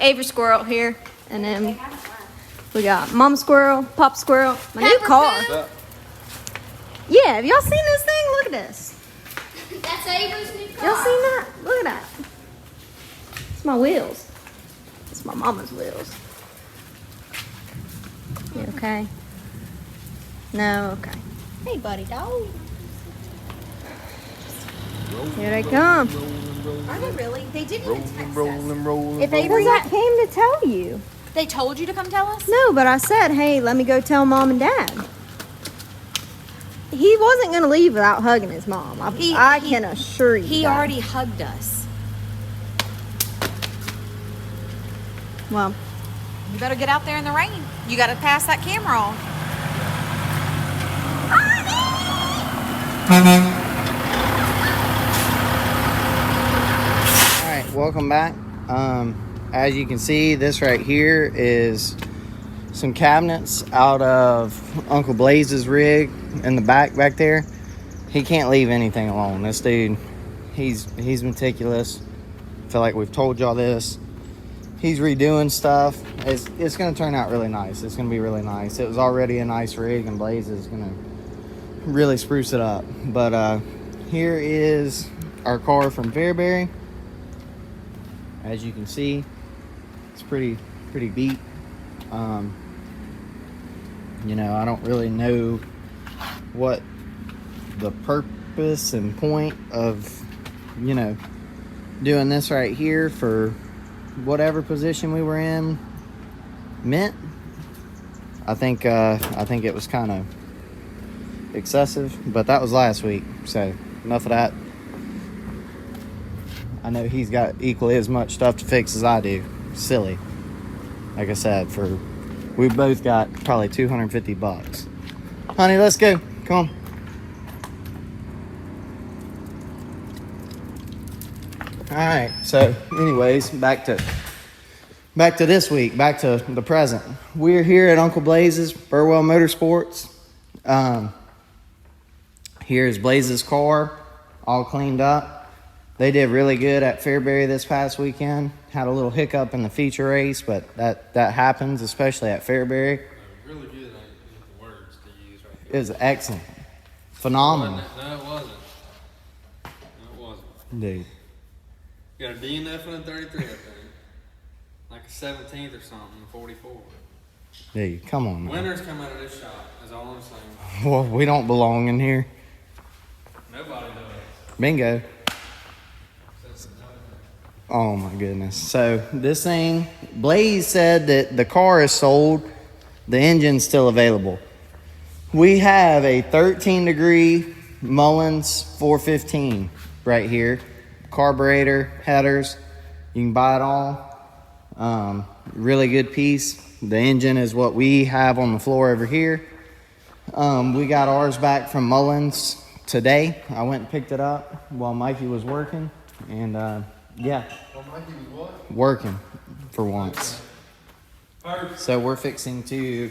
Avery Squirrel here, and then we got Mama Squirrel, Pop Squirrel, my new car. Yeah, have y'all seen this thing? Look at this. That's Avery's new car. Y'all seen that? Look at that. It's my wheels. It's my mama's wheels. You okay? No, okay. Hey, buddy dog. Here they come. Are they really? They didn't even text us. If Avery came to tell you. They told you to come tell us? No, but I said, hey, let me go tell mom and dad. He wasn't going to leave without hugging his mom. I can assure you. He already hugged us. Well, you better get out there in the rain. You got to pass that camera on. All right, welcome back. As you can see, this right here is some cabinets out of Uncle Blaze's rig in the back there. He can't leave anything alone. This dude, he's meticulous. I feel like we've told y'all this. He's redoing stuff. It's going to turn out really nice. It's going to be really nice. It was already a nice rig, and Blaze is going to really spruce it up. But here is our car from Fairbury. As you can see, it's pretty beat. You know, I don't really know what the purpose and point of, you know, doing this right here for whatever position we were in meant. I think it was kind of excessive, but that was last week, so enough of that. I know he's got equally as much stuff to fix as I do. Silly. Like I said, we both got probably $250. Honey, let's go. Come on. All right. So, anyways, back to this week. Back to the present. We're here at Uncle Blaze's, Burwell Motorsports. Here's Blaze's car, all cleaned up. They did really good at Fairbury this past weekend. Had a little hiccup in the feature race, but that happens, especially at Fairbury. Really good at the words to use right It was excellent. Phenomenal. No, it wasn't. No, it wasn't. Dude. You got a DNF and a 33, I think. Like a 17th or something, 44. Dude, come on, man. Winners come out of this shop, is all I'm saying. Well, we don't belong in here. Nobody does. Bingo. Oh my goodness. So this thing, Blaze said that the car is sold, the engine's still available. We have a 13-degree Mullins 415 right here. Carburetor, headers, you can buy it all. Really good piece. The engine is what we have on the floor over here. We got ours back from Mullins today. I went and picked it up while Mikey was working, and yeah, working for once. So we're fixing to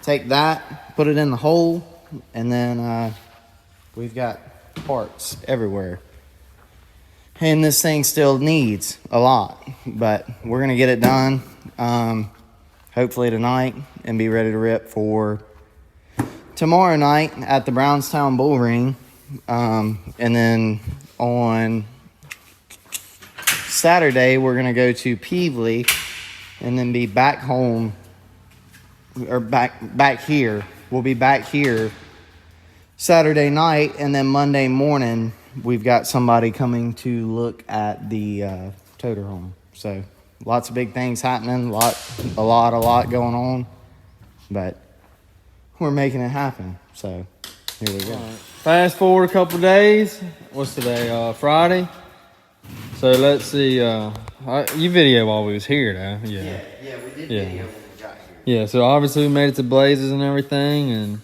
take that, put it in the hole, and then we've got parts everywhere. And this thing still needs a lot, but we're going to get it done hopefully tonight and be ready to rip for tomorrow night at the Brownstown Bullring. And then on Saturday, we're going to go to Peevely and then be back home, or back here. We'll be back here Saturday night, and then Monday morning, we've got somebody coming to look at the toter home. So lots of big things happening, a lot going on, but we're making it happen. So here we go. Right. Fast forward a couple days. What's today? Friday. So let's see. You video while we was here, though. Yeah, we did video when we got here. Yeah, so obviously we made it to Blazes and everything, and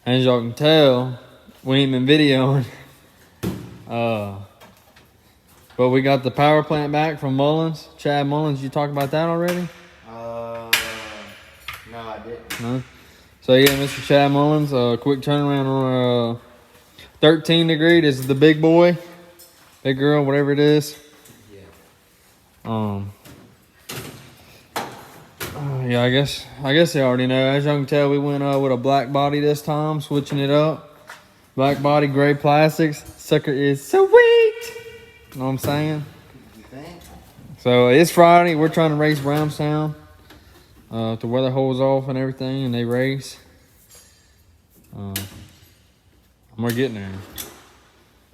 as y'all can tell, we ain't been videoing. But we got the power plant back from Mullins. Chad Mullins, you talked about that already? No, I didn't. No? So yeah, Mr. Chad Mullins, quick turnaround on 13 degree. This is the big boy, big girl, whatever it is. Yeah, I guess they already know. As you can tell, we went with a black body this time, switching it up. Black body, gray plastics. Sucker is sweet. You know what I'm saying? So it's Friday. We're trying to race Brownstown. To weather holes off and everything, and they race. We're getting there.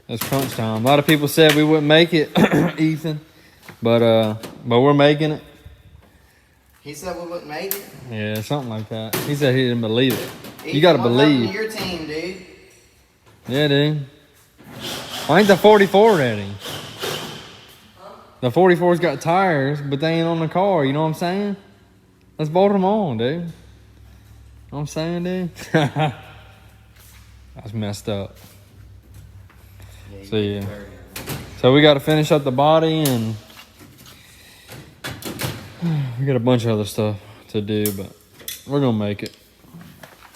It's crunch time. A lot of people said we wouldn't make it, Ethan, but we're making it. He said we wouldn't make it? Yeah, something like that. He said he didn't believe it. Ethan, You got to what believe. happened to your team, dude? Yeah, dude. Why ain't the 44 ready? The 44's got tires, but they ain't on the car. You know what I'm saying? Let's bolt them on, dude. You know what I'm saying, dude? That's messed up. Yeah, so we got to finish up the body, and we got a bunch of other stuff to do, but we're going to make it.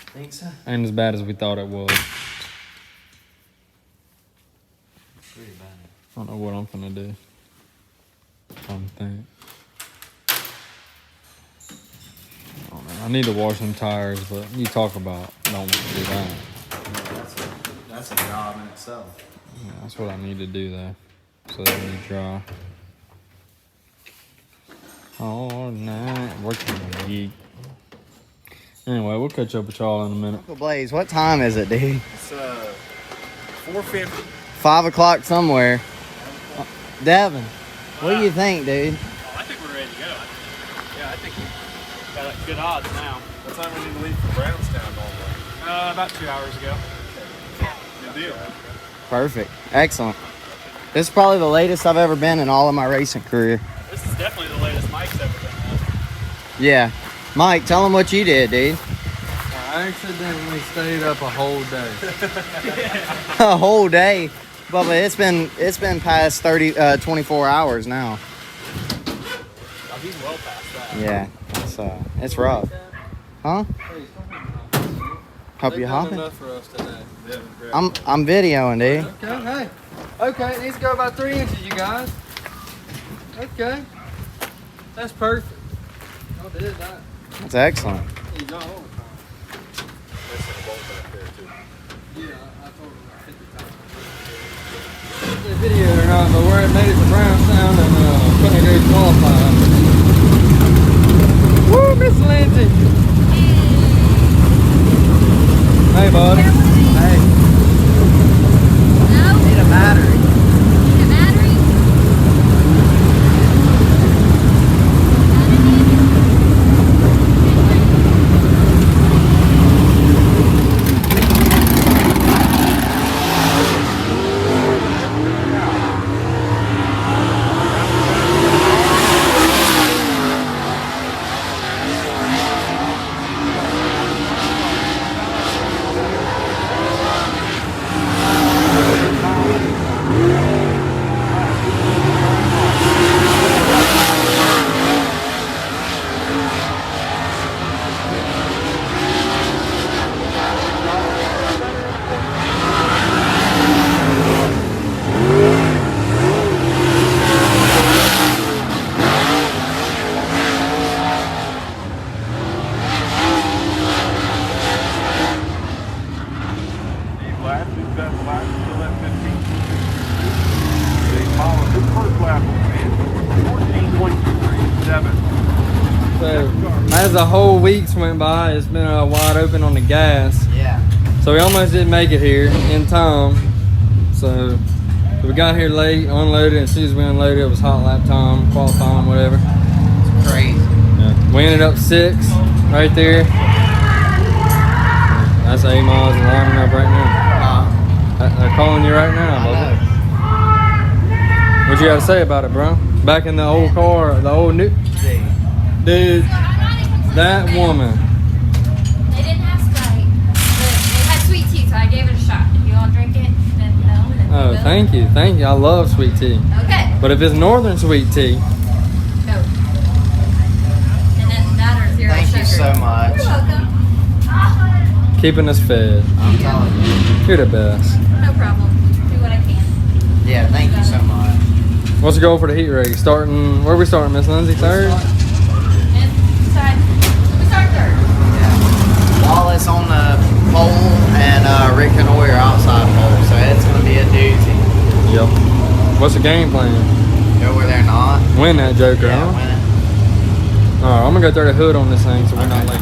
Think so? Ain't as bad as we thought it was. Pretty bad. I don't know what I'm gonna do. I'm think. Oh, man, I need to wash them tires, but you talk about don't want to do that. Yeah, that's a job in itself. Yeah, that's what I need to do though, so they need dry. All night working on the geek. Anyway, we'll catch up with y'all in a minute. Uncle Blaze, what time is it, dude? It's 4:50. 5 o'clock somewhere. Devin, what do you think, dude? I think we're ready to go. Yeah, I think we got good odds now. What time we need to leave for Brownstown normally? About 2 hours ago. Good deal. Perfect. Excellent. This is probably the latest I've ever been in all of my racing career. This is definitely the latest Mike's ever been on. Yeah. Mike, tell them what you did, dude. I accidentally stayed up a whole day. A whole day. Bubba, it's been past 24 hours now. Oh, he's well past that. Yeah. It's rough. Huh? Help you hopping? Enough for us today. I'm videoing, dude. Okay, hey. Okay, it needs to go about 3 inches, you guys. Okay. That's perfect. Y'all did that. That's excellent. You know, all the time. Yeah, I told him about 50 times. The video or not, but where it made it to Brownstown and couldn't go qualify. Woo, Miss Lindsay. Hey, buddy. Hey, No? need a battery. Need a battery? So, as the whole weeks went by, it's been wide open on the gas. Yeah. So we almost didn't make it here in time. So we got here late, unloaded, and as soon as we unloaded, it was hot lap time, qualifying, whatever. It's crazy. Yeah. We ended up 6 right there. That's A-Miles lining up right now. They're calling you right now, Bubba. What you got to say about it, bro? Back in the old car, the old new... Dude, that woman. They didn't have Sprite, but they had sweet tea, so I gave it a shot. If you all drink it, then no. Then Oh, we will. thank you. I love sweet tea. Okay. But if it's northern sweet tea, Go. And then that or 0 Thank sugar. you so much. You're welcome. keeping us fed. I'm telling you. You're the best. No problem. Do what I can. Yeah, thank you so much. What's the goal for the heat race? Starting, where are we starting, Miss Lindsay? Third? Inside. We start third. Wallace on the pole and Rick and Hoy are outside pole, so it's going to be a doozy. Yep. What's the game plan? Go where they're not. Win that joker, Yeah, huh? win it. Alright, I'm gonna go throw the hood on this thing so we're not late.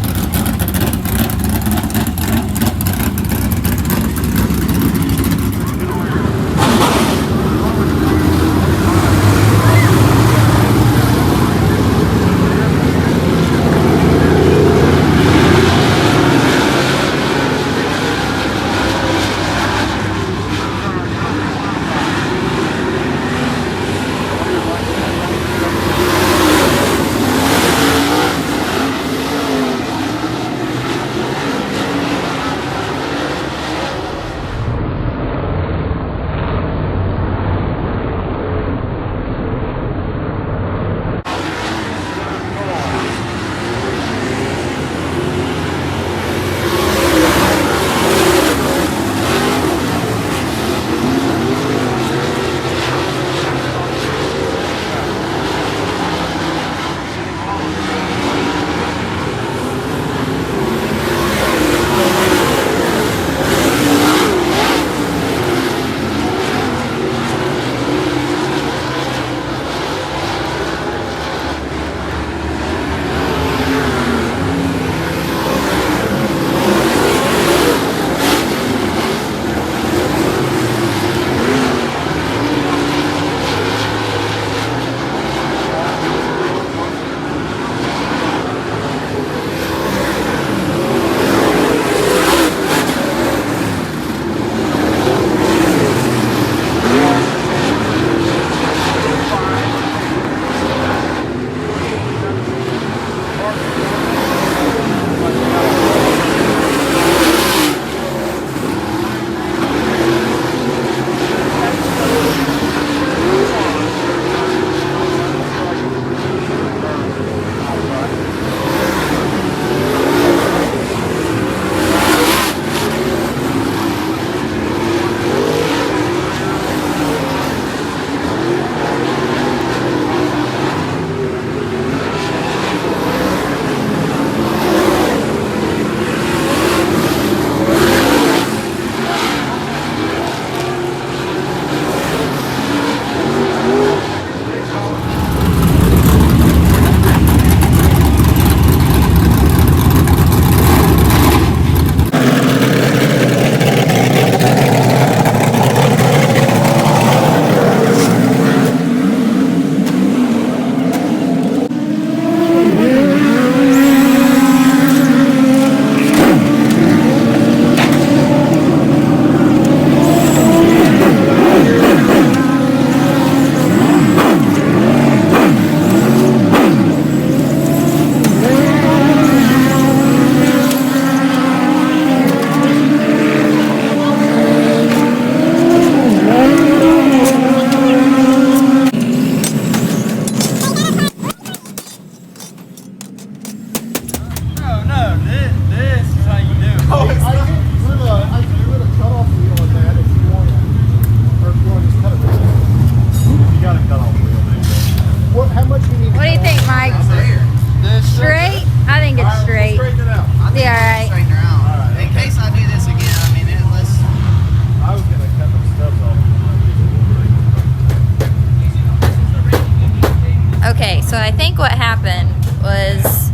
So I think what happened was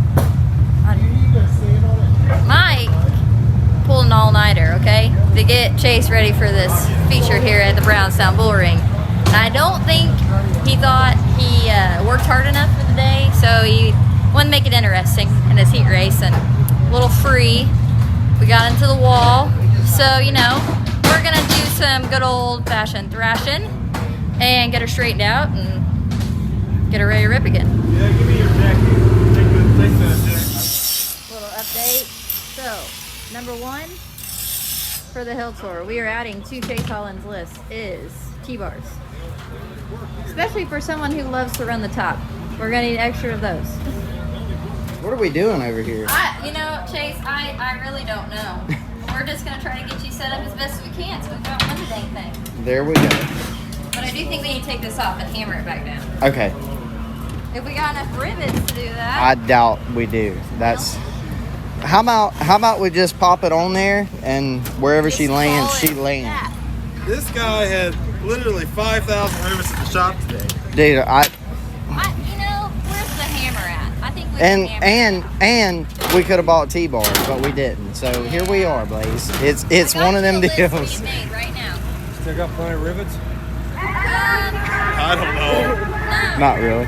Mike pulled an all-nighter, okay, to get Chase ready for this feature here at the Brownstown Bullring. And I don't think he thought he worked hard enough for the day, so he wanted to make it interesting in his heat race and a little free. We got into the wall, so you know, we're gonna do some good old-fashioned thrashing and get her straightened out and get her ready to rip again. Yeah, give me your jacket. Take that, Jack. Little update. So, number one for the hill tour, we are adding to Chase Holland's list is T-bars. Especially for someone who loves to run the top. We're gonna need extra of those. What are we doing over here? You know, Chase, I really don't know. We're just gonna try to get you set up as best as we can so we don't limit anything. There we go. But I do think we need to take this off and hammer it back down. Okay. If we got enough rivets to do that. I doubt we do. That's how about we just pop it on there and wherever she lands, she lands. This guy had literally 5,000 rivets at the shop today. Dude, You know, where's the hammer at? I think we can hammer and we could have bought T-bars, but we didn't. So here we are, Blaze. It's one of them deals. Made right now. Still got plenty of rivets? I don't know. Not really.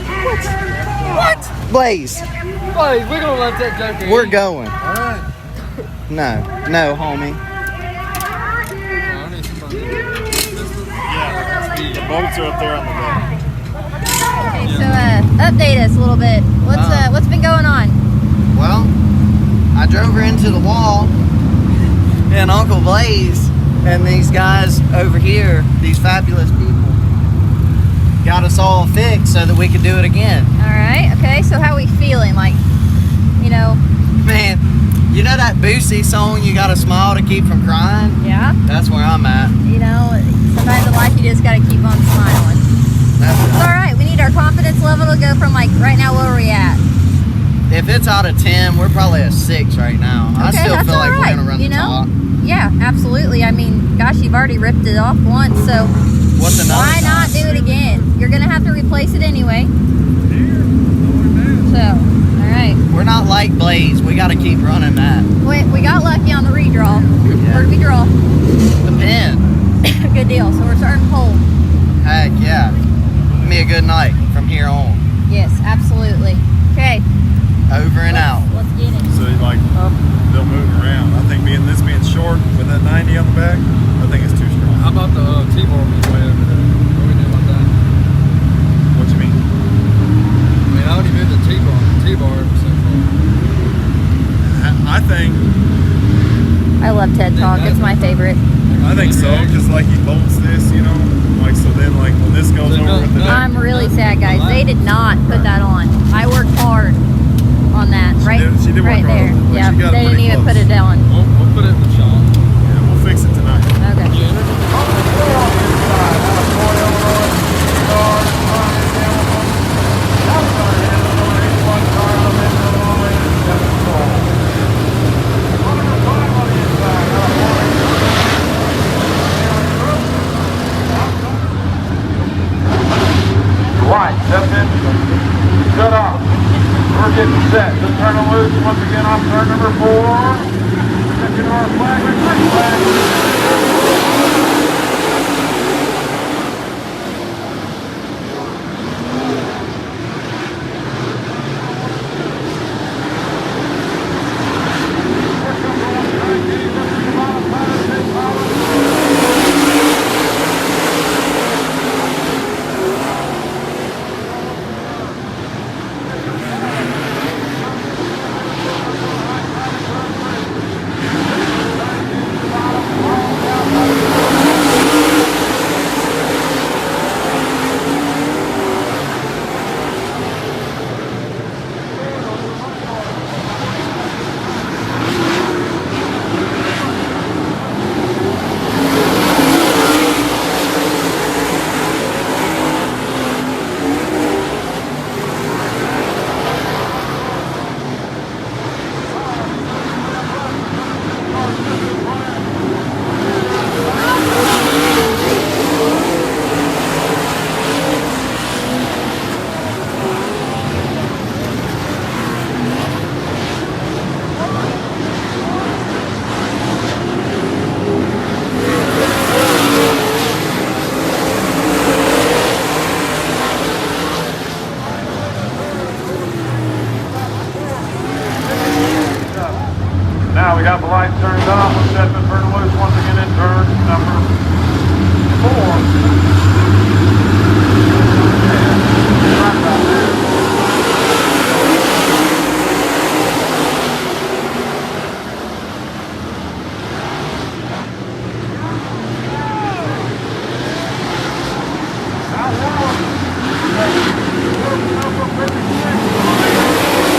What? Blaze, Blaze, we're gonna let that joke in. we're going. All right. No, homie. The bolts are up there on the back. Okay, so update us a little bit. What's been going on? Well, I drove her into the wall, and Uncle Blaze and these guys over here, these fabulous people, got us all fixed so that we could do it again. All right. Okay. So how are we feeling? Like, you know. Man, you know that Boosie song, "You Gotta Smile to Keep from Crying"? Yeah. That's where I'm at. You know, sometimes in life you just gotta keep on smiling. It's all right. We need our confidence level to go from like right now. Where are we at? If it's out of 10, we're probably a 6 right now. I Okay, still that's feel like all we're right, gonna run you the know? top. Yeah, absolutely. I mean, gosh, you've already ripped it off once, so What's another why not time? do it again? You're gonna have to replace it anyway. So, all right. We're not like Blaze. We gotta keep running that. We got lucky on the redraw. Yeah. Where did we draw? The pin. Good deal. So we're starting pole. Heck yeah. Give me a good night from here on. Yes, absolutely. Okay. Over and out. Let's get it. So like they'll move around. I think this being short with that 90 on the back, I think it's too strong. How about the T-bar we way over there? What do we do about that? What you mean? I mean, I already moved the T-bar. The T-bar so far. I think I love TED Talk. It's my favorite. I think so, because like he bolts this, you know, like so then like when this goes over with the neck, I'm really sad, guys. They did not put that on. I worked hard on that. Right, she did work right hard there. on it. Like, Yeah, she got it they didn't pretty even close. put it on. We'll put it in the shop. yeah, we'll fix it tonight. Okay. Right, step in, shut off. We're getting set. Just turn them loose once again off turn number 4. Second our flag, green flag. Now we got the lights turned off. We're setting the turn loose once again in turn number 4. Right about there. Now,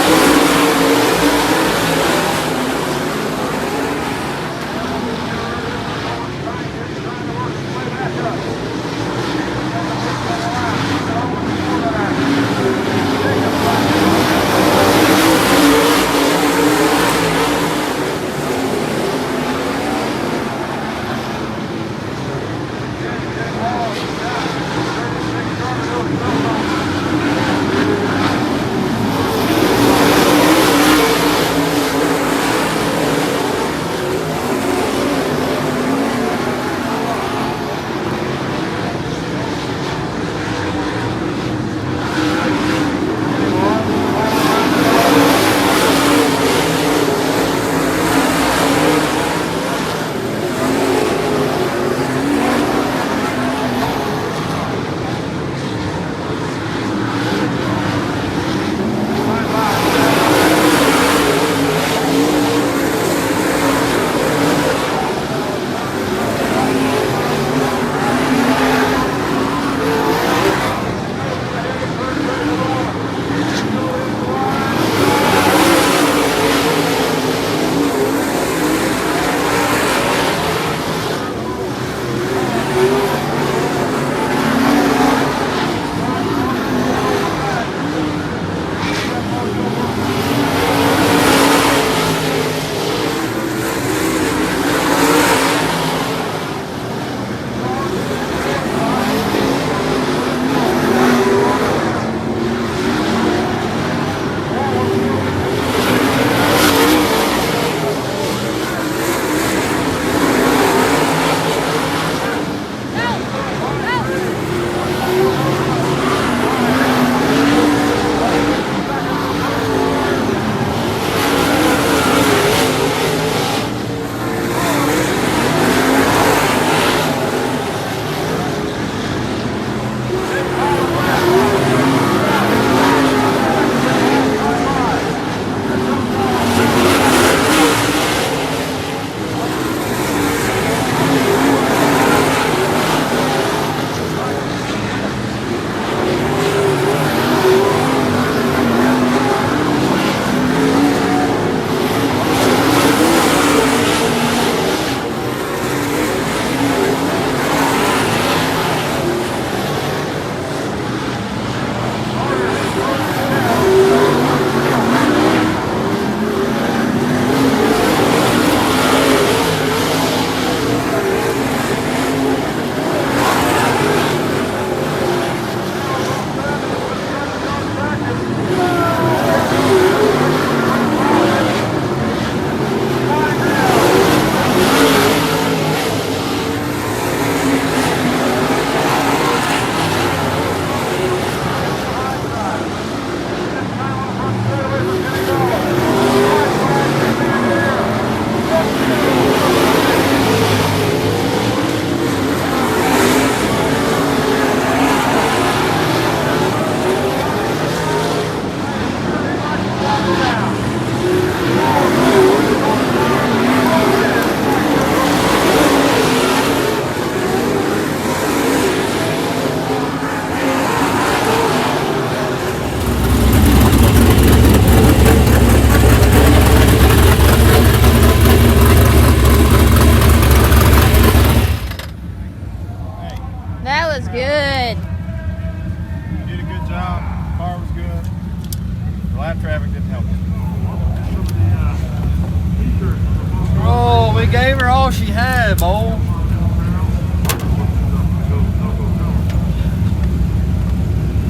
all she had, Bo.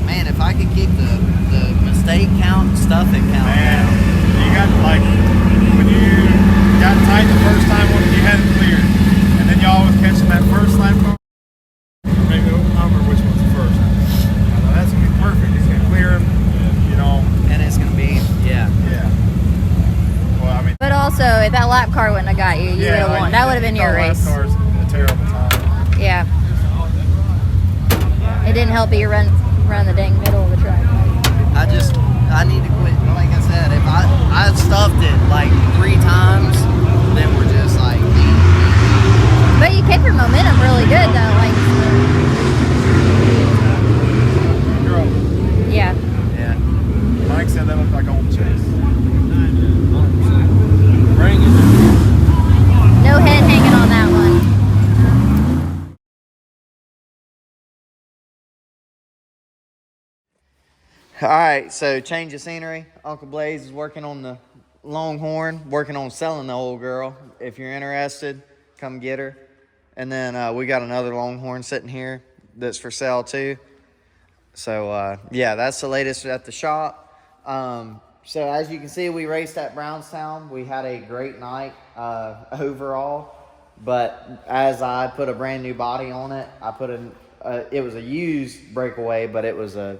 Man, if I could keep the mistake count and stuff it count Man, down. you got like when you got tight the first time when you had it cleared, and then you always catching that first lap car. Maybe I don't remember which one's the first. Now, that's gonna be perfect. He's gonna clear him, you know. And it's gonna be Yeah. Well, I mean. But also, if that lap car wouldn't have got you, you would have won. That would have been your race. Lap car's a terrible time. Yeah. It didn't help you run the dang middle of the track. I need to quit. Like I said, if I stuffed it like 3 times, then we're just like. But you kept your momentum really good though. Like. Girl. Yeah. Yeah. Mike said that looked like old Chase. Bring it. No head hanging on that one. All right, so change of scenery. Uncle Blaze is working on the Longhorn, working on selling the old girl. If you're interested, come get her. And then we got another Longhorn sitting here that's for sale too. So yeah, that's the latest at the shop. So as you can see, we raced at Brownstown. We had a great night overall. But as I put a brand new body on it, I put it was a used breakaway, but it was I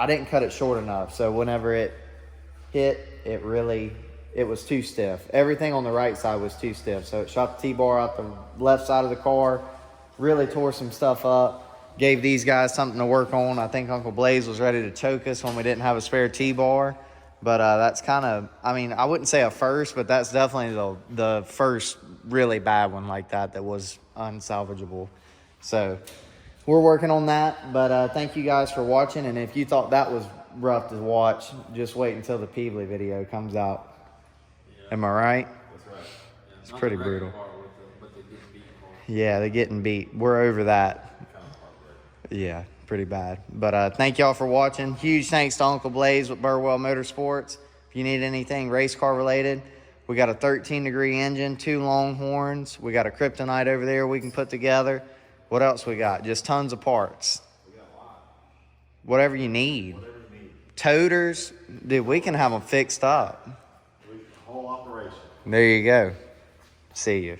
didn't cut it short enough. So whenever it hit, it was too stiff. Everything on the right side was too stiff. So it shot the T-bar out the left side of the car, really tore some stuff up, gave these guys something to work on. I think Uncle Blaze was ready to choke us when we didn't have a spare T-bar. But that's kind of, I mean, I wouldn't say a first, but that's definitely the first really bad one like that was unsalvageable. So we're working on that. But thank you guys for watching. And if you thought that was rough to watch, just wait until the Peebly video comes out. Am I right? That's right. It's pretty brutal. Yeah, they're getting beat. We're over that. Yeah, pretty bad. But thank y'all for watching. Huge thanks to Uncle Blaze with Burwell Motorsports. If you need anything race car related, we got a 13-degree engine, 2 Longhorns. We got a Kryptonite over there we can put together. What else we got? Just tons of parts. We got a lot. Whatever you need. Toters. Dude, we can have them fixed up. The whole operation. There you go. See you.